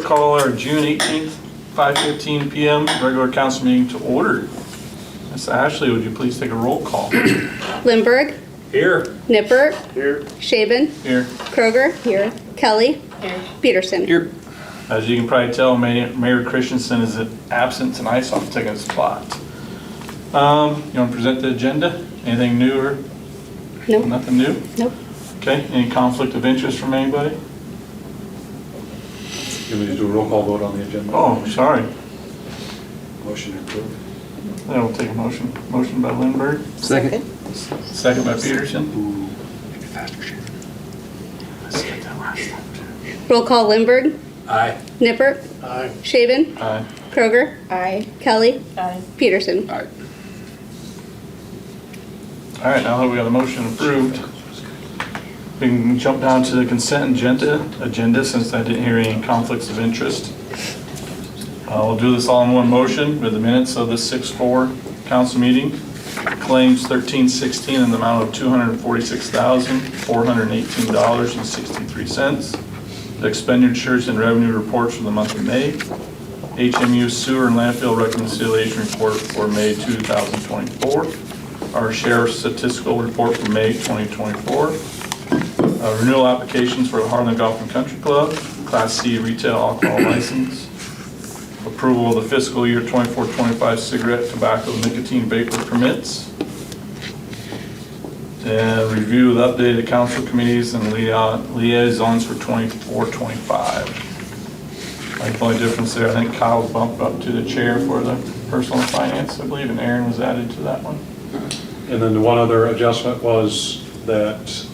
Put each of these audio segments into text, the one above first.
call our June 18th, 5:15 p.m. regular council meeting to order. Ms. Ashley, would you please take a roll call? Lindberg. Here. Nippert. Here. Shaven. Here. Kroger. Here. Kelly. Here. Peterson. Here. As you can probably tell, Mayor Christensen is absent tonight, so I'm taking his spot. You want to present the agenda? Anything new or? Nope. Nothing new? Nope. Okay, any conflict of interest from anybody? Can we just do a roll call vote on the agenda? Oh, sorry. Motion approved. Then we'll take a motion. Motion by Lindberg, Second. second by Peterson. Ooh, make it faster, Sharon. Let's get that last one. Roll call Lindberg. Aye. Nippert. Aye. Shaven. Aye. Kroger. Aye. Kelly. Aye. Peterson. All right. All right, now that we got a motion approved, we can jump down to the consent agenda since I didn't hear any conflicts of interest. We'll do this all in one motion with the minutes of the 6/4 council meeting. Claims 1316 in the amount of $246,418.63. The expenditures and revenue reports for the month of May. HMU sewer and landfill reconciliation report for May 2024. Our sheriff's statistical report for May 2024. Renewal applications for the Harlan Golf and Country Club, Class C retail alcohol license. Approval of the fiscal year 24-25 cigarette, tobacco, nicotine vapor permits. And review the updated council committees and liaisons for 24-25. I think the only difference there, I think Kyle was bumped up to the chair for the personal finance, I believe, and Aaron was added to that one. And then the one other adjustment was that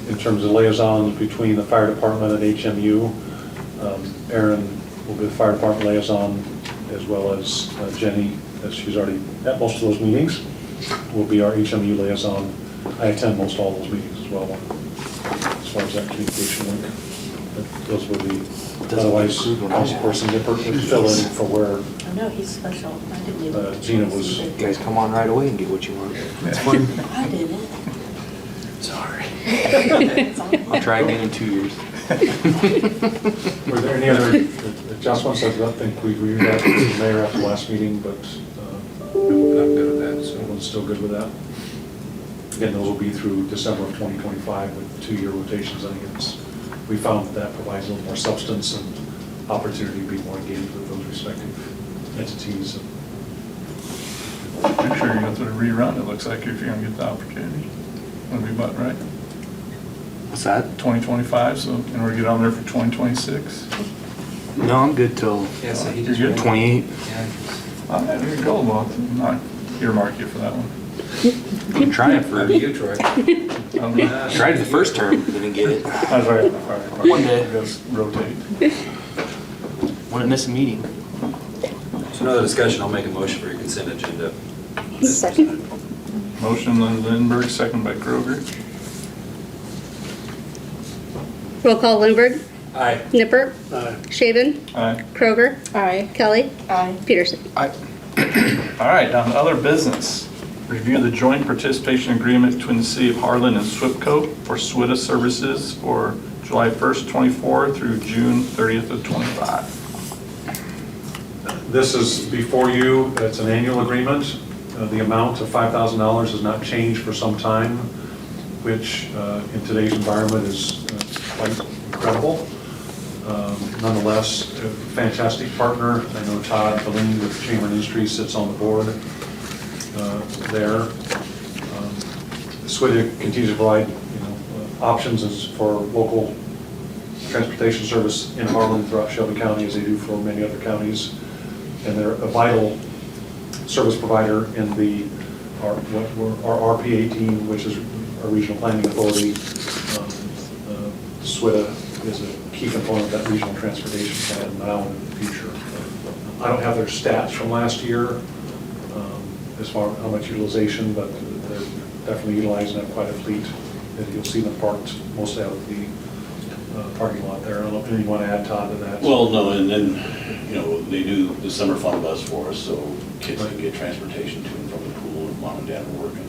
in terms of liaisons between the fire department and HMU, Aaron will be the fire department liaison, as well as Jenny, as she's already at most of those meetings, will be our HMU liaison. I attend most all those meetings as well, as far as that communication link. But those will be, otherwise, Councilperson Nippert would fill in for where Oh, no, he's special. I didn't even. Gina was. You guys come on right away and get what you want. It's fun. I didn't. Sorry. I'll try again in 2 years. Were there any other adjustments? I don't think we reviewed that with the mayor after the last meeting, but I'm good with that, so everyone's still good with that. Again, those will be through December of 2025 with 2-year rotations. I think we found that provides a little more substance and opportunity to be more engaged with those respective entities. Make sure you go through the rerun, it looks like, if you're gonna get the opportunity. That'd be about right. What's that? 2025, so in order to get on there for 2026. No, I'm good till Yeah, so he You're just good? 28. All right, there you go, well, not earmark you for that one. I'm trying for for you, Troy. Tried it the first term, didn't get it. I was right on the fire department. One day. Just rotate. Wouldn't miss a meeting. So another discussion, I'll make a motion for your consent agenda. Second. Motion Lindberg, second by Kroger. Roll call Lindberg. Aye. Nippert. Aye. Shaven. Aye. Kroger. Aye. Kelly. Aye. Peterson. Aye. All right, down to other business. Review the joint participation agreement between the City of Harlan and SWIPCO for SWITA services for July 1st, 24 through June 30th of 25. This is before you. It's an annual agreement. The amount of $5,000 has not changed for some time, which in today's environment is quite incredible. Nonetheless, a fantastic partner. I know Todd Bellini with Chamber Industries sits on the board there. SWITA continues to provide options for local transportation service in Harlan throughout Shelby County, as they do for many other counties. And they're a vital service provider in our RP18, which is our regional planning authority. SWITA is a key component of that regional transportation plan now and in the future. I don't have their stats from last year as far as how much utilization, but they're definitely utilizing quite a fleet. You'll see them parked mostly out of the parking lot there. I don't know if anything you want to add, Todd, to that. Well, no, and then, they do the summer fun bus for us, so kids can get transportation to and from the pool and mom and dad are working.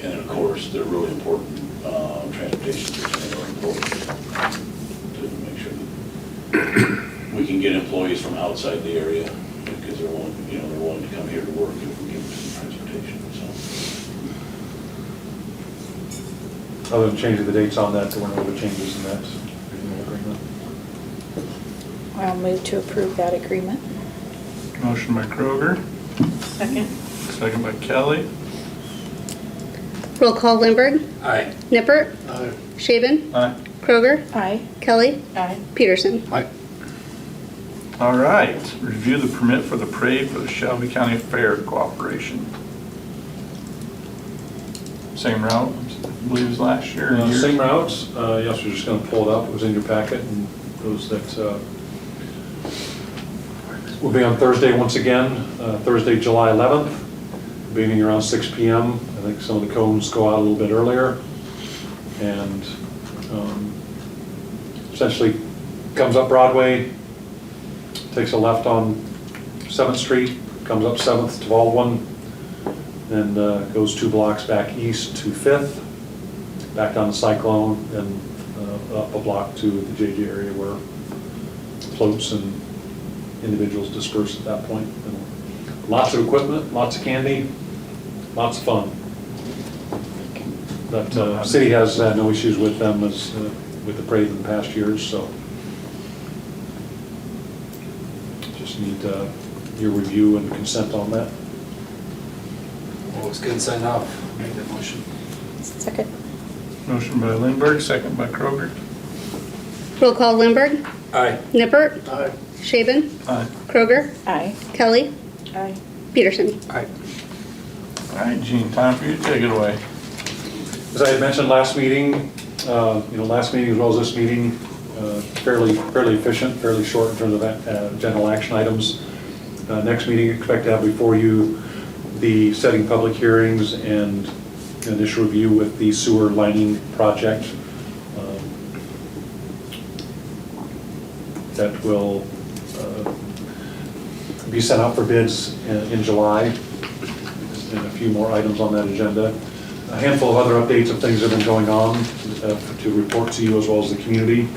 And then, of course, they're really important, transportation is really important to make sure that we can get employees from outside the area because they're willing, they're willing to come here to work if we give them some transportation, so. Other than changing the dates on that, there were no other changes in that renewal agreement. I'll move to approve that agreement. Motion by Kroger, Second. second by Kelly. Roll call Lindberg, Aye. Nippert, Shaven, Aye. Kroger, Aye. Kelly, Aye. Peterson. All right, review the permit for the parade for the Shelby County Fair Cooperation. Same route, I believe as last year. or years? Same routes, yes, we're just going to pull it up, it was in your packet, and those that will be on Thursday once again, Thursday, July 11th, beginning around 6 p.m. I think some of the cones go out a little bit earlier, and essentially comes up Broadway, takes a left on 7th Street, comes up 7th to Baldwin, and goes 2 blocks back east to 5th, back down the Cyclone, and up a block to the JJ area where floats and individuals disperse at that point. And lots of equipment, lots of candy, lots of fun. But city has had no issues with them as with the parade in the past years, so just need your review and consent on that. Well, looks good and sign off. Make that motion. Second. Motion by Lindberg, second by Kroger. Roll call Lindberg, Aye. Nippert, Shaven, Aye. Kroger, Aye. Kelly, Aye. Peterson. Aye. All right, Gene, time for you to take it away. As I had mentioned last meeting, last meeting as well as this meeting, fairly efficient, fairly short in terms of general action items. Next meeting, expect to have before you the setting public hearings and initial review with the sewer lining project. That will be sent out for bids in July, and a few more items on that agenda. A handful of other updates of things that have been going on to report to you as well as the community.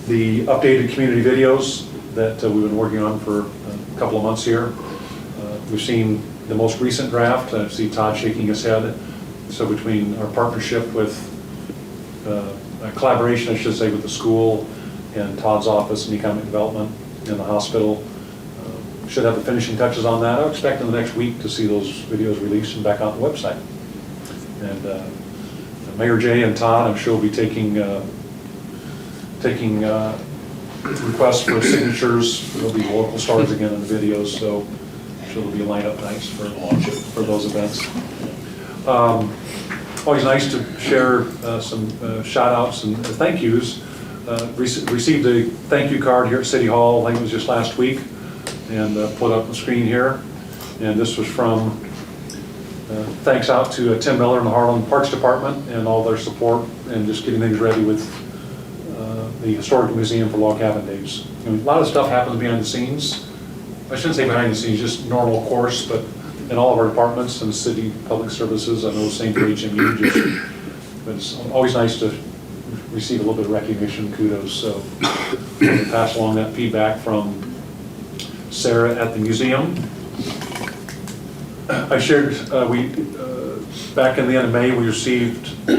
The updated community videos that we've been working on for a couple of months here. We've seen the most recent draft. I see Todd shaking his head. So between our partnership with, a collaboration, I should say, with the school and Todd's office and economic development in the hospital, should have the finishing touches on that. I expect in the next week to see those videos released and back on the website. And Mayor Jay and Todd, I'm sure will be taking requests for signatures. There'll be local stars again in the videos, so I'm sure there'll be lineup nights for those events. Always nice to share some shout outs and thank yous. Received a thank you card here at City Hall, I think it was just last week, and put up on the screen here. And this was from thanks out to Tim Miller and the Harlan Parks Department and all their support and just getting things ready with the Historical Museum for Log Cabin Days. A lot of stuff happens behind the scenes. I shouldn't say behind the scenes, just normal course, but in all of our departments and city public services, I know the same for HMU, but it's always nice to receive a little bit of recognition, kudos. So I'll pass along that feedback from Sarah at the museum. I shared, back in the end of May, we received, we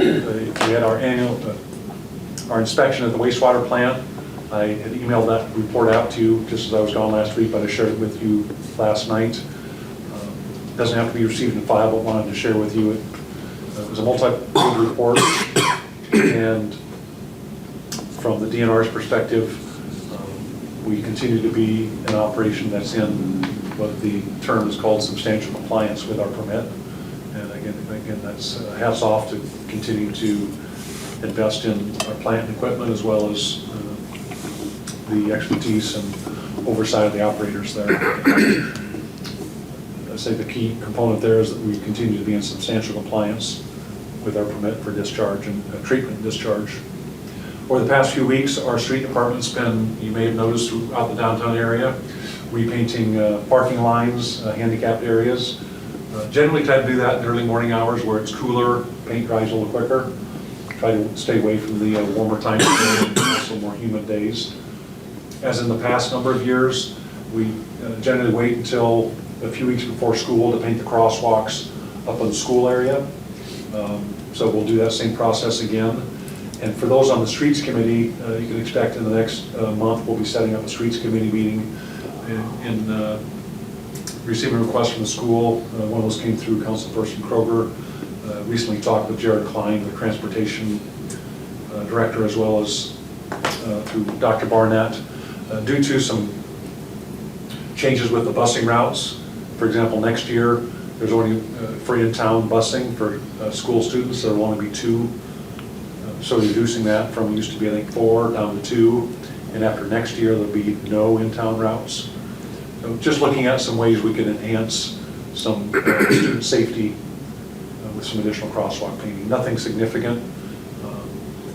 had our annual, our inspection at the wastewater plant. I had emailed that report out to you just as I was gone last week, but I shared it with you last night. Doesn't have to be received in file, but wanted to share with you. It was a multi-page report, and from the DNR's perspective, we continue to be an operation that's in what the term is called substantial compliance with our permit. And again, that's hats off to continue to invest in our plant and equipment as well as the expertise and oversight of the operators there. I say the key component there is that we continue to be in substantial compliance with our permit for discharge and treatment discharge. Over the past few weeks, our street department's been, you may have noticed throughout the downtown area, repainting parking lines, handicapped areas. Generally try to do that in the early morning hours where it's cooler, paint dries a little quicker. Try to stay away from the warmer times and also more humid days. as in the past number of years, we generally wait until a few weeks before school to paint the crosswalks up in the school area. So we'll do that same process again. And for those on the streets committee, you can expect in the next month, we'll be setting up a streets committee meeting in receiving requests from the school. One of those came through Councilperson Kroger. Recently talked with Jared Klein, the transportation director, as well as through Dr. Barnett. Due to some changes with the busing routes, for example, next year, there's only free in-town busing for school students. There will only be 2. So reducing that from, used to be, I think, 4 down to 2. And after next year, there'll be no in-town routes. So just looking at some ways we can enhance some student safety with some additional crosswalk painting. Nothing significant,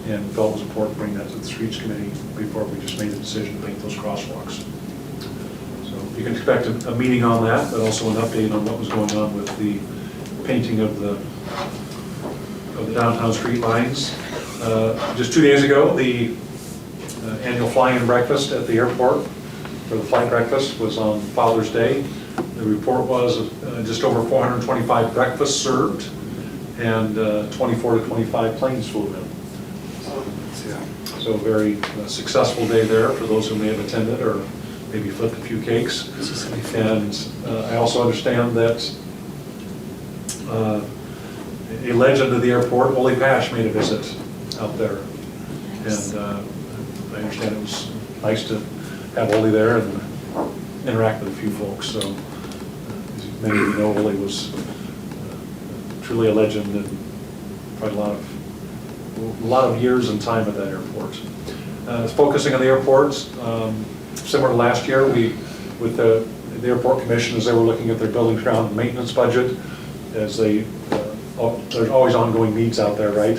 and felt it was important to bring that to the streets committee before we just made the decision to paint those crosswalks. So you can expect a meeting on that, but also an update on what was going on with the painting of the downtown street lines. Just 2 days ago, the annual fly-in breakfast at the airport for the flight breakfast was on Father's Day. The report was just over 425 breakfasts served and 24 to 25 planes flew in. So a very successful day there for those who may have attended or maybe flipped a few cakes. And I also understand that a legend of the airport, Ole Pash, made a visit out there. And I understand it was nice to have Ole there and interact with a few folks. So as many of you know, Ole was truly a legend and probably a lot of years and time at that airport. Focusing on the airport, similar to last year, with the airport commission, as they were looking at their building ground and maintenance budget, as there's always ongoing needs out there, right?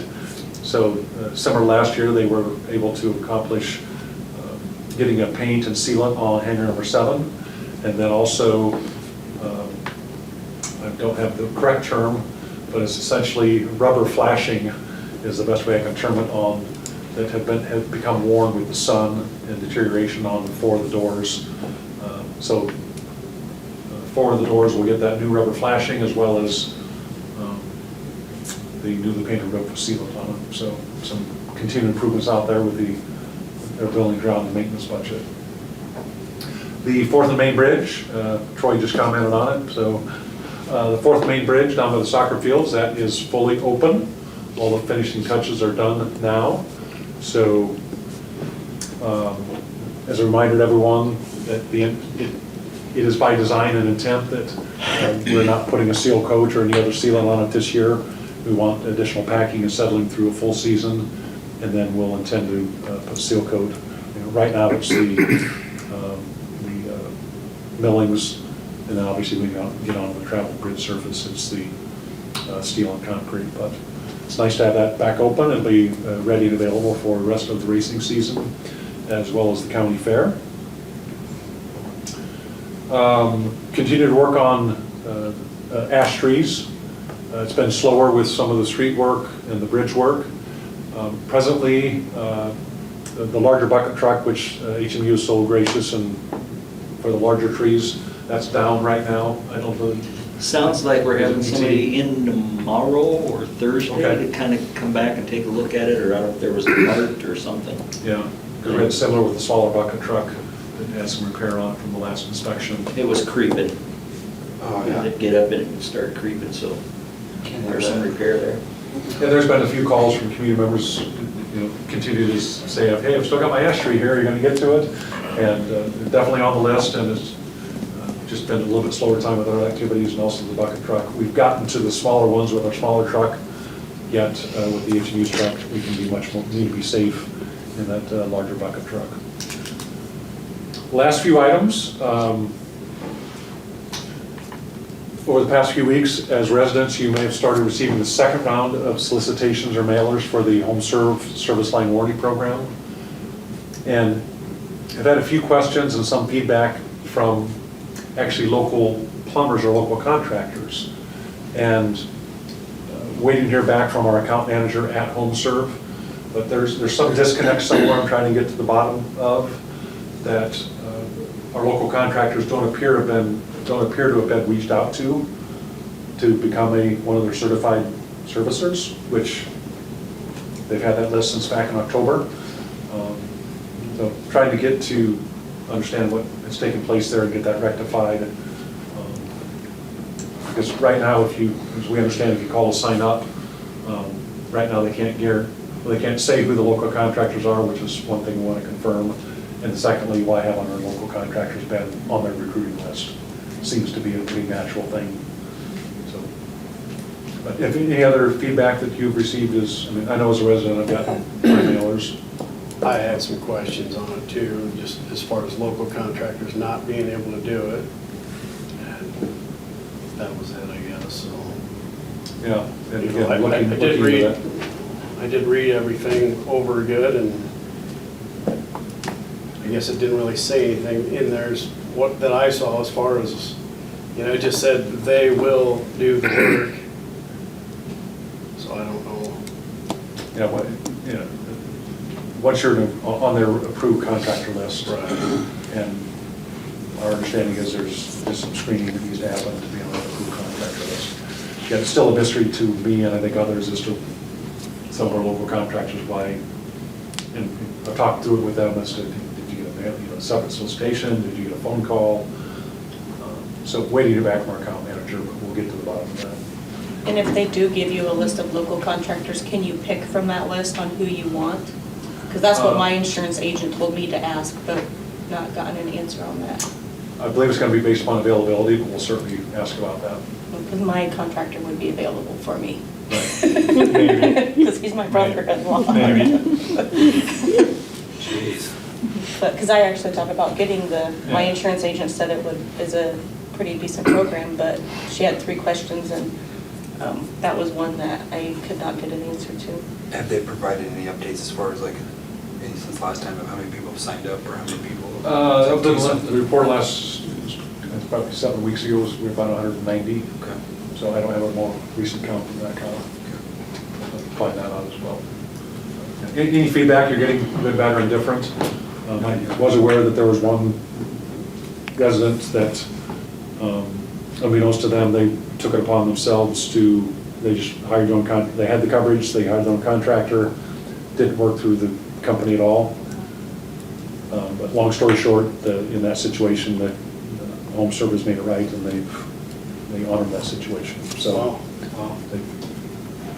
So similar to last year, they were able to accomplish getting a paint and sealant on hangar number 7, and then also, I don't have the correct term, but it's essentially rubber flashing is the best way I can term it, on that have become worn with the sun and deterioration on 4 of the doors. So 4 of the doors will get that new rubber flashing, as well as the newly painted roof with sealant on it. So some continued improvements out there with their building ground and maintenance budget. The 4th and Main Bridge, Troy just commented on it. So the 4th Main Bridge down by the soccer fields, that is fully open. All the finishing touches are done now. So as a reminder to everyone, that it is by design and intent that we're not putting a seal coat or any other sealant on it this year. We want additional packing and settling through a full season, and then we'll intend to put seal coat. Right now it's the millings, and then obviously we get on the travel bridge surface, it's the steel and concrete. But it's nice to have that back open and be ready and available for the rest of the racing season, as well as the county fair. Continue to work on ash trees. It's been slower with some of the street work and the bridge work. Presently, the larger bucket truck, which HMU is so gracious and for the larger trees, that's down right now. I don't know. Sounds like we're having somebody in tomorrow or Thursday Okay. to kind of come back and take a look at it, or I don't know if there was a part or something. Yeah, because we had similar with the smaller bucket truck that had some repair on it from the last inspection. It was creeping. Oh, It'd get up and it would start creeping, so there's some repair there. Yeah, there's been a few calls from community members, continue to say, hey, I've still got my ash tree here, you're going to get to it? And definitely on the list, and it's just been a little bit slower time with other activities, and also the bucket truck. We've gotten to the smaller ones with our smaller truck, yet with the HMU's truck, we can be much more, need to be safe in that larger bucket truck. Last few items. Over the past few weeks, as residents, you may have started receiving the second round of solicitations or mailers for the Home Serve Service Line Warranty Program. And I've had a few questions and some feedback from actually local plumbers or local contractors. And waiting to hear back from our account manager at Home Serve. But there's some disconnect somewhere I'm trying to get to the bottom of. that our local contractors don't appear to have been reached out to become one of their certified servicers, which they've had that list since back in October. So trying to get to understand what has taken place there and get that rectified. Because right now, as we understand, if you call to sign up, right now they can't say who the local contractors are, which is one thing we want to confirm. And secondly, why haven't our local contractors been on their recruiting list? Seems to be a pretty natural thing. So, but if any other feedback that you've received is, I mean, I know as a resident I've got my mailers. I had some questions on it too, just as far as local contractors not being able to do it. And that was it, I guess, so. Yeah. And You again, know, looking into that. I did read everything over good, and I guess it didn't really say anything in there's what that I saw as far as, you know, it just said they will do the work. So I don't know. Yeah, once you're on their approved contractor list. Right. And our understanding is there's just some screening that needs to happen to be on the approved contractor list. Yeah, it's still a mystery to me and I think others as to some of our local contractors why, and I've talked through it with them as to, did you get a separate solicitation, did you get a phone call? So waiting to hear back from our account manager, but we'll get to the bottom of that. And if they do give you a list of local contractors, can you pick from that list on who you want? Because that's what my insurance agent told me to ask, but not gotten an answer on that. I believe it's going to be based upon availability, but we'll certainly ask about that. Because my contractor would be available for me. Maybe. Because he's my brother-in-law. Maybe. Jeez. But, because I actually thought about getting my insurance agent said is a pretty decent program, but she had 3 questions and that was one that I could not get an answer to. Have they provided any updates as far as like, since last time of how many people have signed up or how many people? The report probably 7 weeks ago was we were about 190. Okay. So I don't have a more recent count from that count. I'll find that out as well. Any feedback you're getting, good, bad, or indifferent? I was aware that there was one resident that, unbeknownst to them, they took it upon themselves they just hired their own they had the coverage, they hired their own contractor, didn't work through the company at all. But long story short, in that situation, the home service made it right and they honored that situation. So,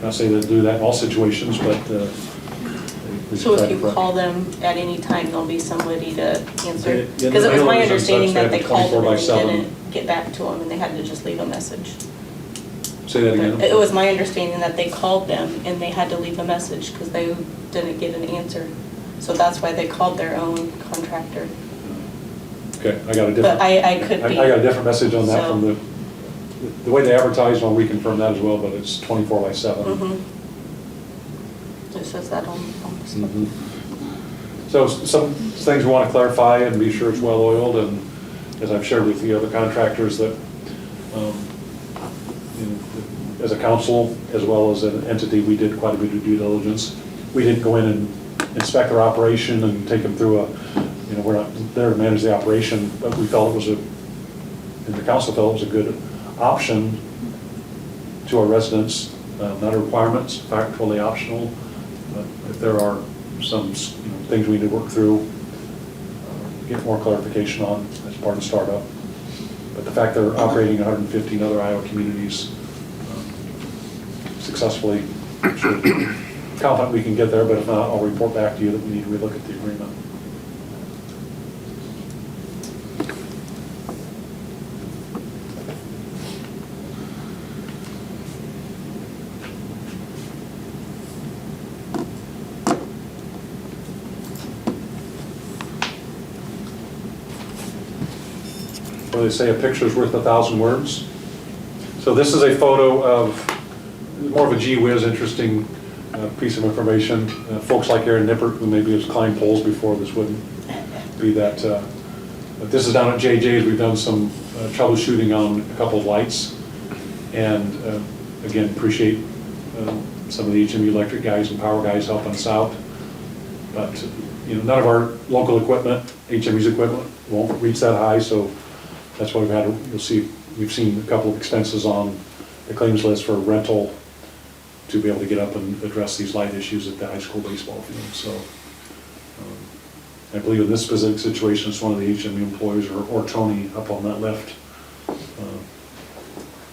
not saying they do that in all situations, but they So if tried you to- call them at any time, there'll be somebody to answer? Yeah, Because it was my the understanding that they called them and 24/7. didn't get back to them and they had to just leave a message. Say that again? It was my understanding that they called them and they had to leave a message because they didn't get an answer. So that's why they called their own contractor. Okay, I got a different. But I could be. I got a different message on that So- from the way they advertise, and I'll reconfirm that as well, but it's 24/7. Mhm. It says that on the slip. Mhm. So some things we want to clarify and be sure it's well oiled, and as I've shared with the other contractors that, as a council, as well as an entity, we did quite a bit of due diligence. We didn't go in and inspect their operation and take them through we're not there to manage the operation, but we felt and the council felt it was a good option to our residents, not a requirement, in fact, totally optional. But if there are some things we need to work through, get more clarification on as part of startup. But the fact they're operating in 115 other Iowa communities successfully, I'm sure confident we can get there, but if not, I'll report back to you that we need to relook at the agreement. Where they say a picture's worth 1,000 words. So this is a photo of more of a gee whiz, interesting piece of information. Folks like Aaron Nippert, who maybe has climbed poles before, this wouldn't be that. But this is down at JJ's. We've done some troubleshooting on a couple of lights. And again, appreciate some of the HMU electric guys and power guys helping us out. But none of our local equipment, HMU's equipment, won't reach that high, so that's why we've seen a couple of expenses on the claims list for rental to be able to get up and address these light issues at the high school baseball field. So I believe in this specific situation, it's one of the HMU employees or Tony up on that lift.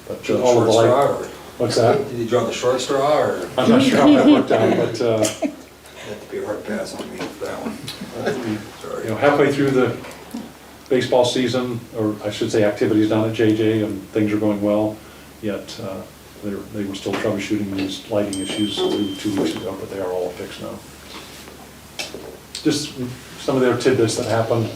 But Draw the all of the short straw, light. or What's that? did you draw the short straw, or? I'm not sure how that worked out, but That'd be a hard pass on me for that one. Sorry. halfway through the baseball season, or I should say activities down at JJ, and things are going well, yet they were still troubleshooting these lighting issues 2 weeks ago, but they are all fixed now. Just some of their tidbits that happened.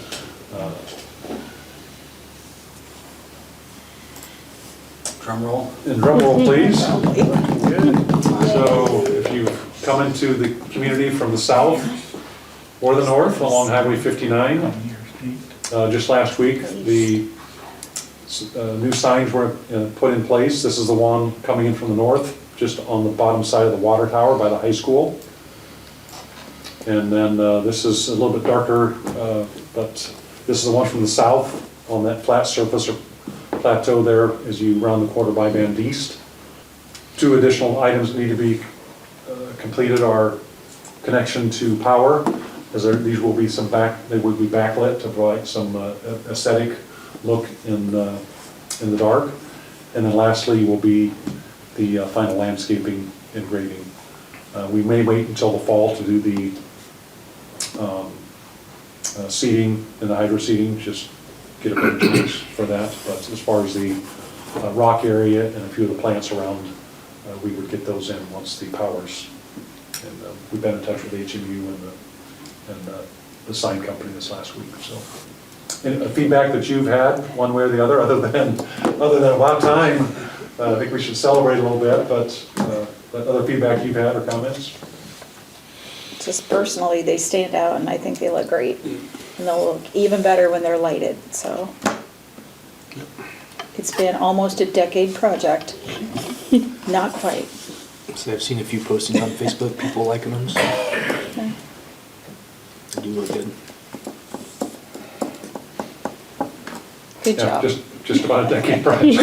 Drum roll. And drum roll, please. Good. So if you come into the community from the south or the north along Highway 59, just last week, the new signs were put in place. This is the one coming in from the north, just on the bottom side of the water tower by the high school. And then this is a little bit darker, but this is the one from the south on that flat surface or plateau there as you round the quarter by Band East. 2 additional items that need to be completed are connection to power, as these will be they will be backlit to provide some aesthetic look in the dark. And then lastly will be the final landscaping and grading. We may wait until the fall to do the seeding and the hydro seeding, just get a better choice for that. But as far as the rock area and a few of the plants around, we would get those in once the power's. And we've been in touch with HMU and the sign company this last week. So, and feedback that you've had one way or the other, other than about time, I think we should celebrate a little bit. But other feedback you've had or comments? Just personally, they stand out and I think they look great. And they'll look even better when they're lighted, so. It's been almost a decade project. Not quite. So I've seen a few postings on Facebook, people liking them, so Okay. they do look good. Good Yeah, job. just about a decade project.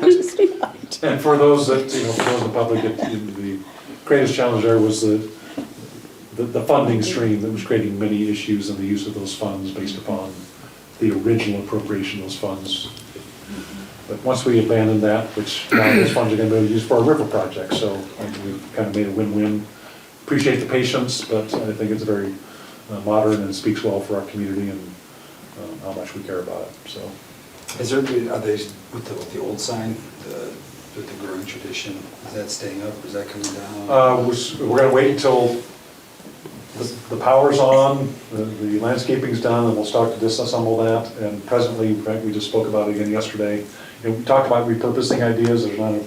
Just about. And for those that, for those in the public, the greatest challenge there was the funding stream that was creating many issues in the use of those funds based upon the original appropriation of those funds. But once we abandoned that, which now those funds are going to be used for a river project, so we've kind of made a win-win. Appreciate the patience, but I think it's very modern and speaks well for our community and how much we care about it, so. Is there, are they, with the old sign, with the growing tradition, is that staying up, or is that coming down? We're going to wait until the power's on, the landscaping's done, and we'll start to disassemble that. And presently, in fact, we just spoke about it again yesterday. We talked about repurposing ideas. There's not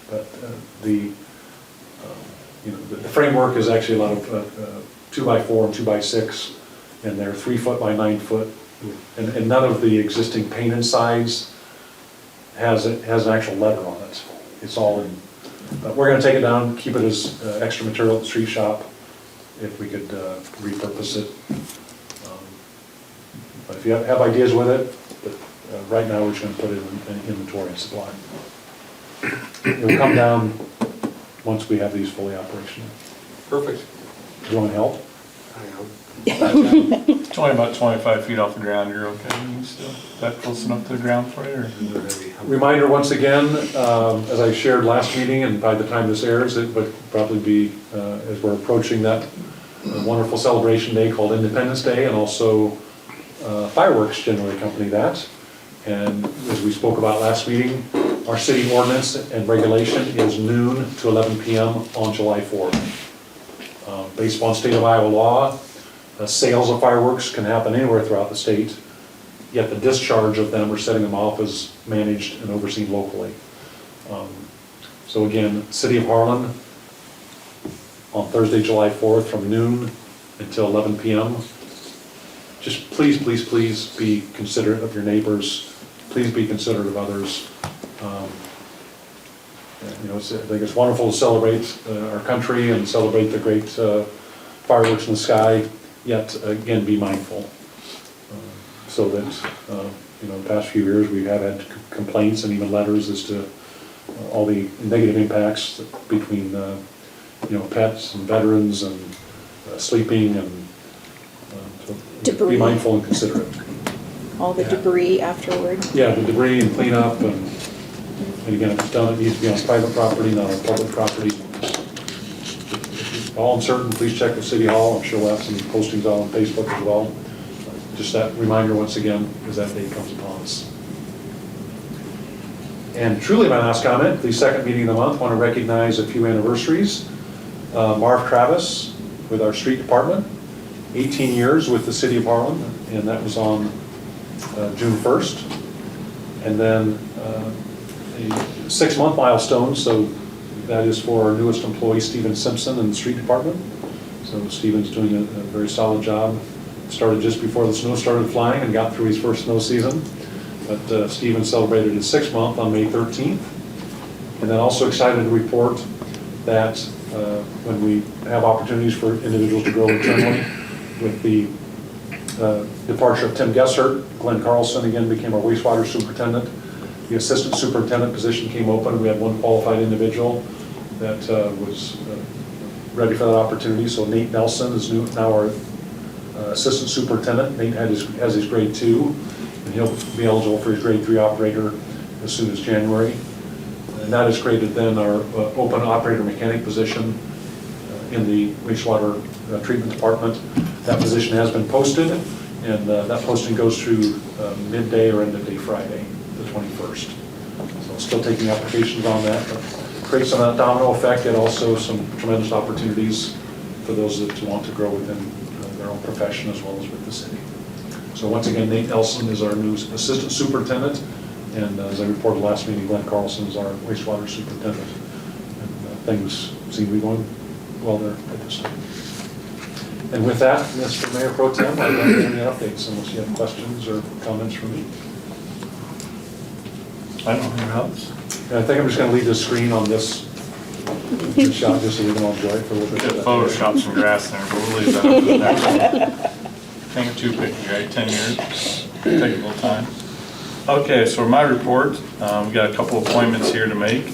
but the framework is actually a lot of 2x4 and 2x6, and they're 3 foot by 9 foot. And none of the existing painted sides has an actual letter on it. It's all in. We're going to take it down, keep it as extra material at the street shop, if we could repurpose it. But if you have ideas with it, but right now we're just going to put it in inventory and supply. It will come down once we have these fully operational. Perfect. Do you want to help? It's only about 25 feet off the ground, you're okay, you still, is that close enough to the ground for you, or? Reminder once again, as I shared last meeting, and by the time this airs, it would probably be, as we're approaching that wonderful celebration day called Independence Day, and also fireworks generally accompany that. And as we spoke about last meeting, our city ordinance and regulation is noon to 11 p.m. on July 4th. Based upon state of Iowa law, sales of fireworks can happen anywhere throughout the state, yet the discharge of them or setting them off is managed and overseen locally. So again, City of Harlan on Thursday, July 4th from noon until 11 p.m. Just please, please, please be considerate of your neighbors. Please be considerate of others. I think it's wonderful to celebrate our country and celebrate the great fireworks in the sky. yet again, be mindful. So that, the past few years, we have had complaints and even letters as to all the negative impacts between, pets and veterans and sleeping and so Debris. be mindful and considerate. All the debris afterward. Yeah, the debris and cleanup and again, if it's done, it needs to be on private property, not on public property. If you're all uncertain, please check with City Hall. I'm sure we'll have some postings out on Facebook as well. Just that reminder once again, as that day comes upon us. And truly my last comment, the second meeting of the month, want to recognize a few anniversaries. Marv Travis with our street department, 18 years with the City of Harlan, and that was on June 1st. And then a 6-month milestone, so that is for our newest employee, Stephen Simpson, in the street department. So Stephen's doing a very solid job. Started just before the snow started flying and got through his first snow season. But Stephen celebrated his 6th month on May 13th. And then also excited to report that when we have opportunities for individuals to grow internally, with the departure of Tim Gessert, Glenn Carlson again became our wastewater superintendent. The assistant superintendent position came open. We had one qualified individual that was ready for that opportunity. So Nate Nelson is now our assistant superintendent. Nate has his grade 2, and he'll be eligible for his grade 3 operator as soon as January. And that has created then our open operator mechanic position in the wastewater treatment department. That position has been posted, and that posting goes through midday or end of day Friday, the 21st. So still taking applications on that, but creates a domino effect and also some tremendous opportunities for those that want to grow within their own profession as well as with the city. So once again, Nate Nelson is our new assistant superintendent, and as I reported last meeting, Glenn Carlson is our wastewater superintendent. And things seem to be going well there at this time. And with that, Mr. Mayor Pro Tem, I don't have any updates unless you have questions or comments from me. I don't know how else. And I think I'm just going to leave the screen on this shot just so we can all enjoy it for a little bit. Get Photoshop some grass there, but we'll leave that up to the next one. Think of 2 pictures, right? 10 years. Take a little time. Okay, so my report, we got a couple appointments here to make.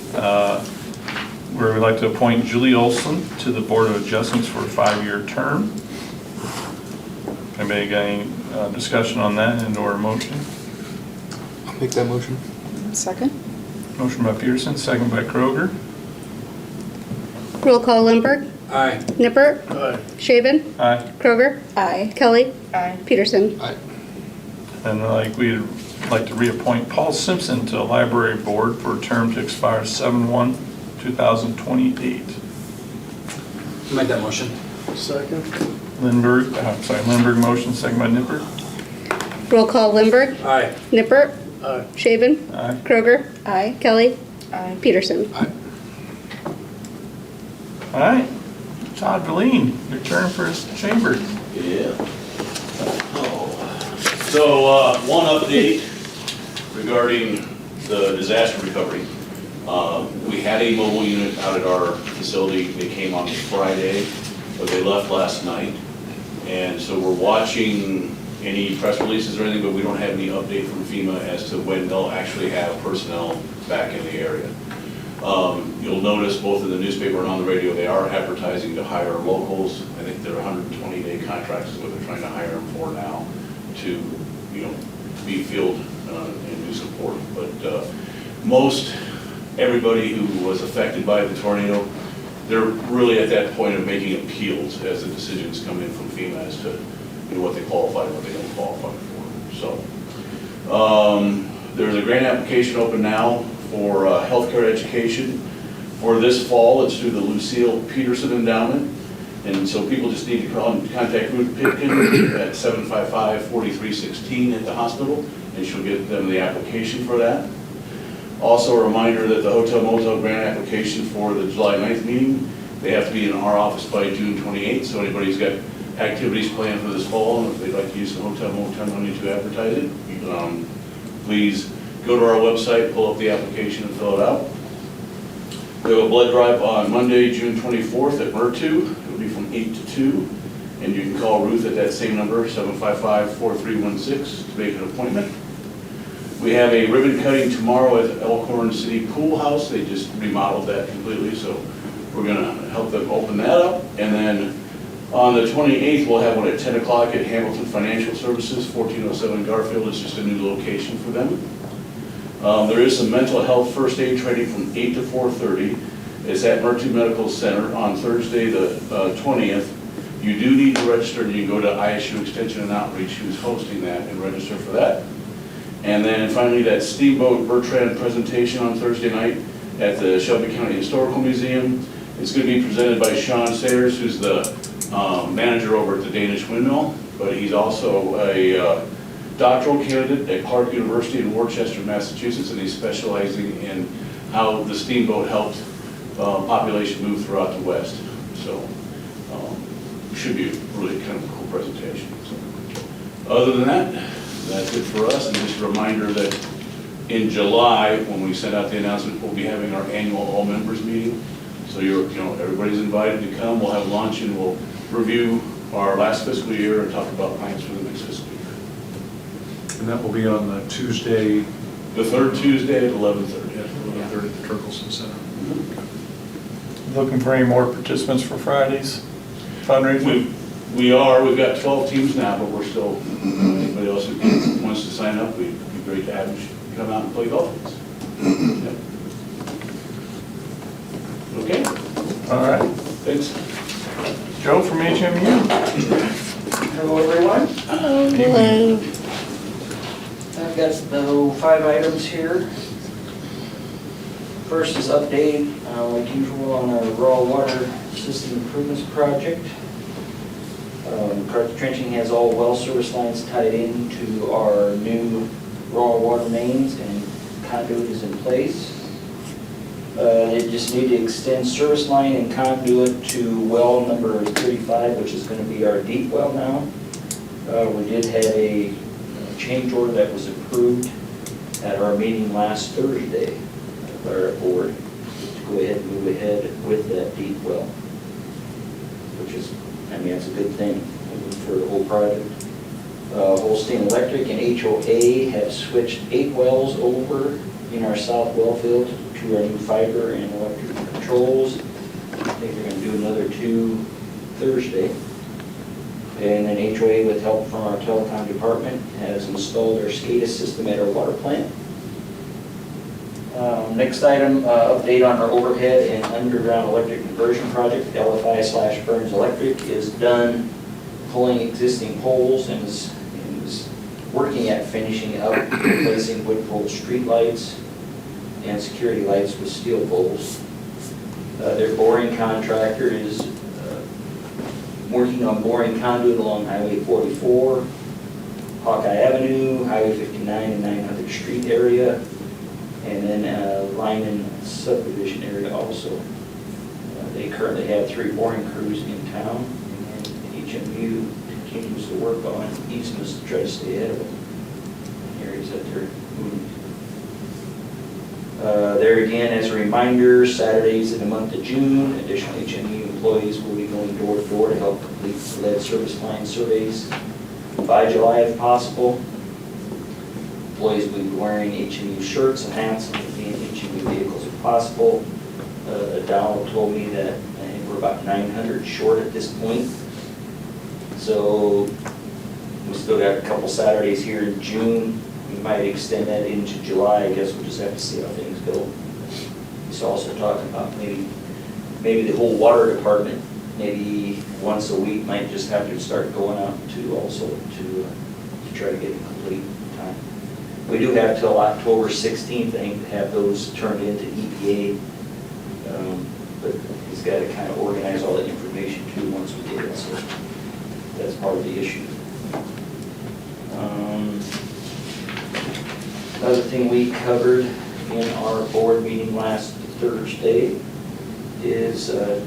Where we'd like to appoint Julie Olson to the Board of Adjustments for a 5-year term. Anybody got any discussion on that and or a motion? I'll make that motion. Second? Motion by Peterson, second by Kroger. Roll call Lindberg. Aye. Nippert. Aye. Shaven. Aye. Kroger. Aye. Kelly. Aye. Peterson. Aye. And we'd like to reappoint Paul Simpson to the Library Board for a term to expire 7/1/2028. Make that motion. Second. Lindberg motion, second by Nippert. Roll call Lindberg. Aye. Nippert. Aye. Shaven. Aye. Kroger. Aye. Kelly. Aye. Peterson. Aye. All right, Todd Verleen, your turn for his chamber. Yeah. So, one update regarding the disaster recovery. We had a mobile unit out at our facility. They came on Friday, but they left last night. And so we're watching any press releases or anything, but we don't have any update from FEMA as to when they'll actually have personnel back in the area. You'll notice both in the newspaper and on the radio, they are advertising to hire locals. I think they're 120-day contracts is what they're trying to hire them for now to, be field and do support. But most everybody who was affected by the tornado, they're really at that point of making appeals as the decisions come in from FEMA as to what they qualify and what they don't qualify for. So there's a grant application open now for healthcare education. For this fall, it's through the Lucille Peterson Endowment. And so people just need to call and contact Ruth Pitkin at 755-4316 at the hospital, and she'll get them the application for that. Also a reminder that the Hotel Motel grant application for the July 9th meeting, they have to be in our office by June 28th. So anybody who's got activities planned for this fall, and if they'd like to use the Hotel Motel money to advertise it, please go to our website, pull up the application and fill it out. We have a blood drive on Monday, June 24th at Mertu. It'll be from 8 to 2. And you can call Ruth at that same number, 755-4316, to make an appointment. We have a ribbon cutting tomorrow at Elkhorn City Pool House. They just remodeled that completely, so we're gonna help them open that up. And then on the 28th, we'll have one at 10 o'clock at Hamilton Financial Services, 1407 Garfield. It's just a new location for them. There is some mental health first aid training from 8 to 4:30. It's at Mertu Medical Center on Thursday, the 20th. You do need to register, and you can go to ISU Extension and Outreach, who's hosting that, and register for that. And then finally, that Steamboat Bertrand presentation on Thursday night at the Shelby County Historical Museum. It's going to be presented by Sean Sayers, who's the manager over at the Danish Windmill, but he's also a doctoral candidate at Clark University in Worcester, Massachusetts, and he's specializing in how the steamboat helped population move throughout the West. So should be a really kind of a cool presentation. So, other than that, that's it for us. And just a reminder that in July, when we send out the announcement, we'll be having our annual all members meeting. So everybody's invited to come. We'll have lunch and we'll review our last fiscal year and talk about plans for the next fiscal year. And that will be on the Tuesday? The third Tuesday at 11:30. Yeah, 11:30 at the Turkelson Center. Looking for any more participants for Friday's fundraiser? We've got 12 teams now, but we're still, anybody else who wants to sign up, we'd be great to have them come out and play golf with us. Yep. Okay, All right. thanks. Joe from HMU. Hello, everyone. Hello. I've got the 5 items here. First is update, like usual, on our raw water system improvements project. McCarthy Trenching has all well service lines tied into our new raw water mains, and conduit is in place. They just need to extend service line and conduit to well number 35, which is going to be our deep well now. We did have a change order that was approved at our meeting last Thursday by our board to go ahead and move ahead with that deep well, which is, I mean, that's a good thing for the whole project. Holstein Electric and HOA have switched 8 wells over in our south well field to our new fiber and electric controls. I think they're going to do another 2 Thursday. And then HOA, with help from our telecom department, has installed our SCADA system at our water plant. Next item, update on our overhead and underground electric conversion project. LFI/Burns Electric is done pulling existing poles and is working at finishing up replacing wood pole street lights and security lights with steel poles. Their boring contractor is working on boring conduit along Highway 44, Hawkeye Avenue, Highway 59 and 900th Street area, and then Lyman subdivision area also. They currently have 3 boring crews in town, and HMU continues to work on easements to try to stay ahead of them in areas that they're moving. There again, as a reminder, Saturdays in the month of June, additional HMU employees will be going door to door to help complete the lead service line surveys by July if possible. Employees will be wearing HMU shirts and hats and being in HMU vehicles if possible. Donald told me that I think we're about 900 short at this point. So we still got a couple Saturdays here in June. We might extend that into July. I guess we'll just have to see how things go. He's also talking about maybe the whole water department, maybe once a week, might just have to start going out to also to try to get it complete time. We do have till October 16th, I think, to have those turned into EPA. But he's got to kind of organize all that information too once we get it, so that's part of the issue. Another thing we covered in our board meeting last Thursday is a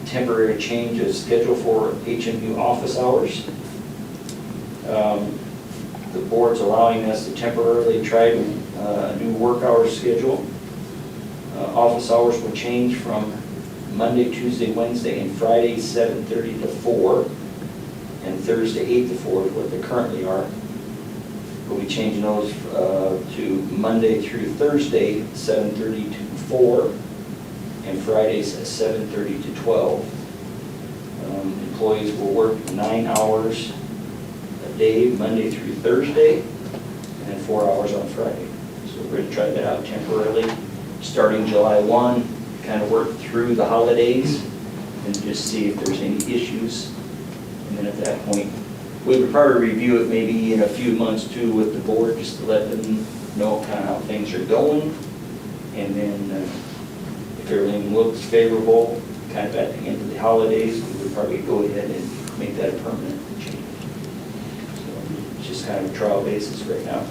temporary change of schedule for HMU office hours. The board's allowing us to temporarily try a new work hours schedule. Office hours will change from Monday, Tuesday, Wednesday, and Friday, 7:30 to 4, and Thursday 8 to 4 is what they currently are. We'll be changing those to Monday through Thursday, 7:30 to 4, and Fridays, 7:30 to 12. Employees will work 9 hours a day, Monday through Thursday, and then 4 hours on Friday. So we're going to try that out temporarily, starting July 1, kind of work through the holidays, and just see if there's any issues. And then at that point, we would probably review it maybe in a few months too with the board, just to let them know kind of how things are going. And then if everything looks favorable, kind of at the end of the holidays, we would probably go ahead and make that a permanent change. So it's just kind of a trial basis right now.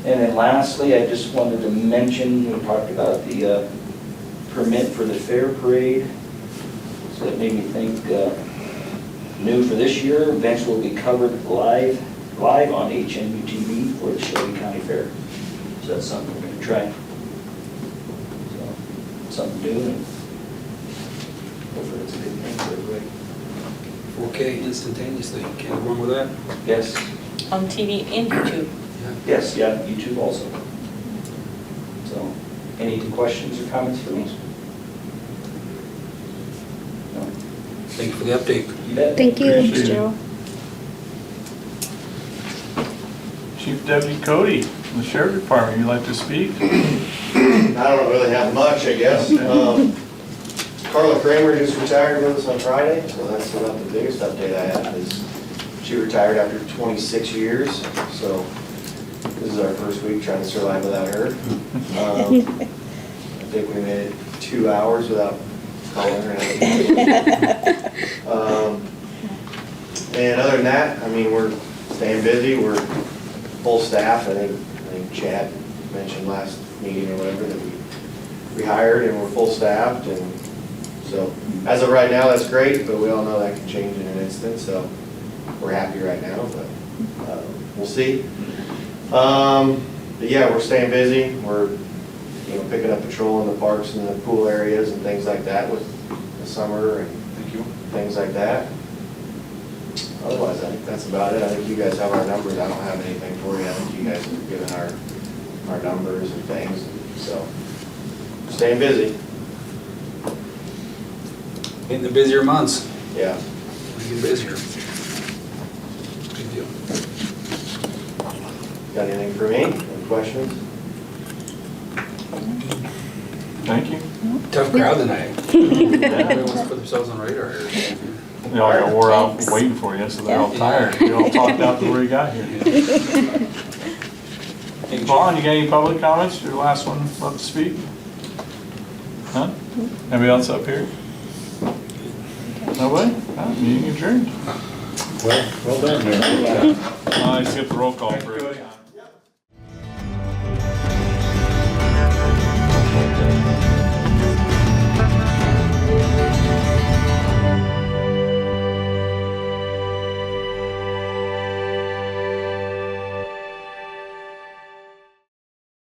And then lastly, I just wanted to mention, we talked about the permit for the fair parade. So that made me think, new for this year, events will be covered live on HMU TV for the Shelby County Fair. So that's something we're going to try. So, something new, and hopefully it's a good thing for everybody. 4K instantaneously, can't go wrong with that. Yes, On TV and YouTube. yes, yeah, YouTube also. So, any questions or comments for me? No? Thank you for the update. You bet. Thank you. Appreciate Thanks, it. Joe. Chief Deputy Cody, from the Sheriff Department, you'd like to speak? I don't really have much, I guess. Carla Kramer just retired with us on Friday, so that's about the biggest update I have is she retired after 26 years, so this is our first week trying to survive without her. I think we made it 2 hours without calling her. And other than that, I mean, we're staying busy, we're full staff. I think Chad mentioned last meeting or whatever that we hired and we're full staffed, and so as of right now that's great, but we all know that can change in an instant, so we're happy right now, but we'll see. But yeah, we're staying busy. We're picking up patrol in the parks and the pool areas and things like that with the summer and things like that. Otherwise, I think that's about it. I think you guys have our numbers. I don't have anything for you. I think you guys have given our numbers and things. So, staying busy. In the busier months, Yeah. we get busier. Good deal. Got anything for me? Any questions? Thank you. Tough crowd tonight. Everyone wants to put themselves on radar here. They all got wore out waiting for you, so they're all tired. They all talked out before you got here. Vaughn, you got any public comments? Your last one about to speak? Huh? Anybody else up here? Nobody? Meeting adjourned. Well done, Mayor. I skipped the roll call for